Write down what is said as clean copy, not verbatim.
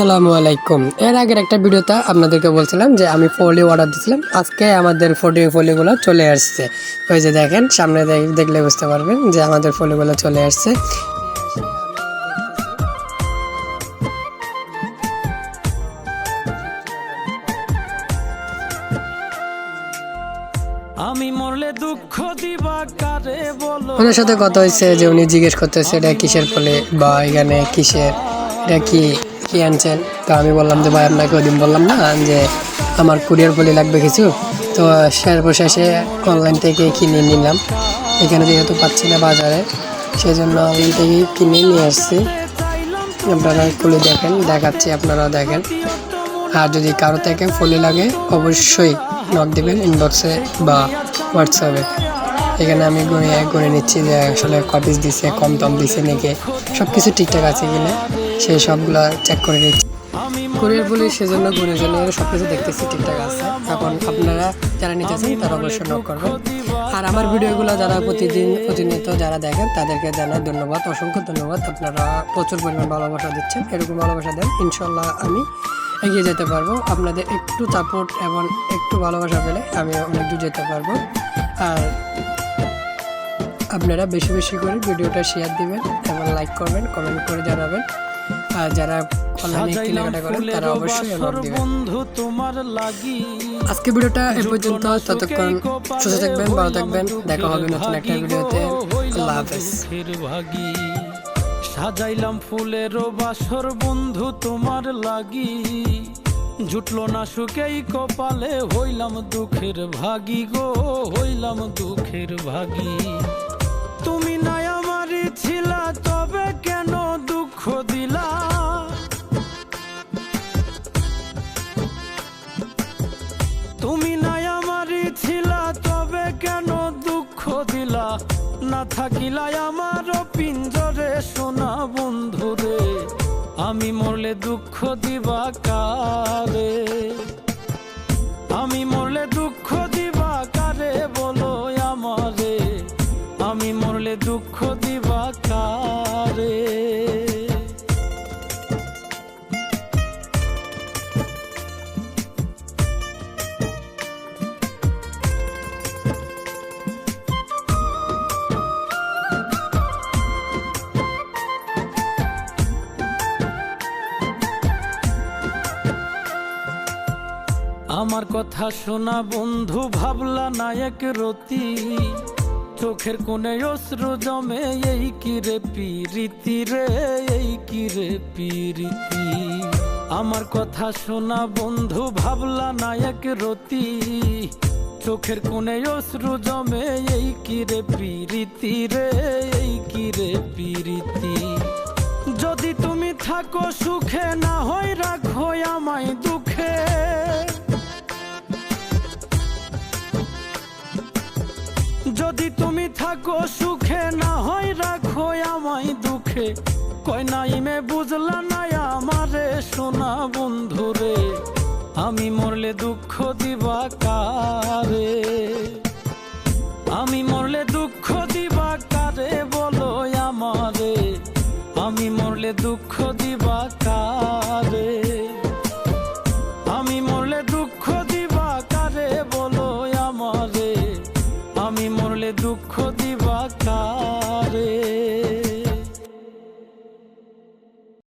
আসসালামু আলাইকুম। এর আগের একটা ভিডিওতে আপনাদেরকে বলছিলাম যে আমি ফলি অর্ডার দিয়েছিলাম। আজকে আমাদের ফলিগুলো চলে আসছে। ওই যে দেখেন সামনে দেখলে বুঝতে পারবেন যে আমাদের ফলিগুলো চলে আসছে। আমি মরলে দুঃখ দিবা কারে বলো। ওনার সাথে কথা হয়েছে যে উনি জিজ্ঞেস করতেছে এটা কিসের ফলে বা এখানে কিসের, এটা কি আনছেন। তো আমি বললাম যে ভাই আপনাকে ওই দিন বললাম না যে আমার কুরিয়ার ফলি লাগবে কিছু, তো শেষে অনলাইন থেকে কিনে নিলাম। এখানে যেহেতু পাচ্ছি না বাজারে, সেই জন্য অনলাইন থেকেই কিনে নিয়ে আসছি। আপনারা খুলে দেখেন, দেখাচ্ছি, আপনারাও দেখেন। আর যদি কারো থেকে ফলি লাগে অবশ্যই নক দেবেন ইনবক্সে বা হোয়াটসঅ্যাপে। এখানে আমি গুনে নিচ্ছি যে আসলে কপিস দিছে, কম টম দিছে নাকি, সব কিছু ঠিকঠাক আছে কিনা সেই সবগুলো চেক করে নিচ্ছি। কুরিয়ার বলি সেজন্য ঘুরে জন্য সব কিছু দেখতেছি ঠিকঠাক আছে। এখন আপনারা যারা নিতেছেন তারা অবশ্যই নক করবেন। আর আমার ভিডিওগুলো যারা প্রতিনিয়ত যারা দেখেন তাদেরকে জানাই ধন্যবাদ, অসংখ্য ধন্যবাদ। আপনারা প্রচুর পরিমাণ ভালোবাসা দিচ্ছেন, এরকম ভালোবাসা দেন, ইনশাল্লাহ আমি এগিয়ে যেতে পারবো। আপনাদের একটু সাপোর্ট এবং একটু ভালোবাসা পেলে আমি অনেক দূর যেতে পারবো। আর আপনারা বেশি বেশি করে ভিডিওটা শেয়ার দিবেন এবং লাইক করবেন, কমেন্ট করে জানাবেন। আর যারা অনলাইনে কেনাকাটা করেন তারা অবশ্যই নক দিবেন। আজকে ভিডিওটা এ পর্যন্ত। ততক্ষণ সুস্থ থাকবেন, ভালো থাকবেন, দেখা হবে নতুন একটা ভিডিওতে। আল্লাহ হাফেজ। সাজাইলাম ফুলের বাসর বন্ধু তোমার লাগি, জুটলো না সুখেই কপালে, হইলাম দুঃখের ভাগী গো, হইলাম দুঃখের ভাগী। তুমি নাই আমারই ছিলা, তবে কেন দুঃখ দিলা? তুমি নাই আমারই ছিলা, তবে কেন দুঃখ দিলা? না থাকিলাই আমার পিঞ্জরে সোনা বন্ধুরে, আমি মরলে দুঃখ দিবা কারে? আমি মরলে দুঃখ দিবা কারে বলো আমারে? আমি মরলে দুঃখ দিবা কারে? আমার কথা শোনা বন্ধু, ভাবলা নায়ক রতি, চোখের কোণে অশ্রু জমে, এই কি রে পিরিতি রে, এই কি রে পিরিতি। আমার কথা শোনা বন্ধু, ভাবলা নায়ক রতি, চোখের কোণে অশ্রু জমে, এই কি রে পিরিতি রে, এই কি রে পিরিতি। যদি তুমি থাকো সুখে, না হয় রাখো আমায় দুঃখে। যদি তুমি থাকো সুখে, না হয় রাখো আমায় দুঃখে। কয় নাইমে বুঝলা না আমারে সোনা বন্ধুরে, আমি মরলে দুঃখ দিবা কারে? আমি মরলে দুঃখ দিবা কারে বলো আমারে? আমি মরলে দুঃখ দিবা কারে?